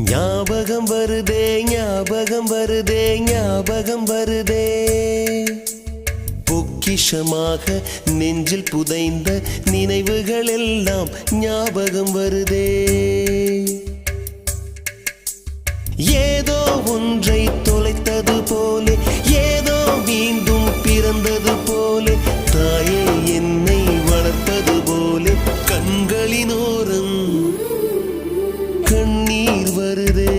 ஞாபகம் வருதே ஞாபகம் வருதே ஞாபகம் வருதே பொக்கிஷமாக நெஞ்சில் புதைந்த நினைவுகள் எல்லாம் ஞாபகம் வருதே ஏதோ ஒன்றை தொலைத்தது போலே ஏதோ மீண்டும் பிறந்தது போலே தாயே என்னை வளர்ப்பது போலே கண்களினோரம் கண்ணீர் வருதே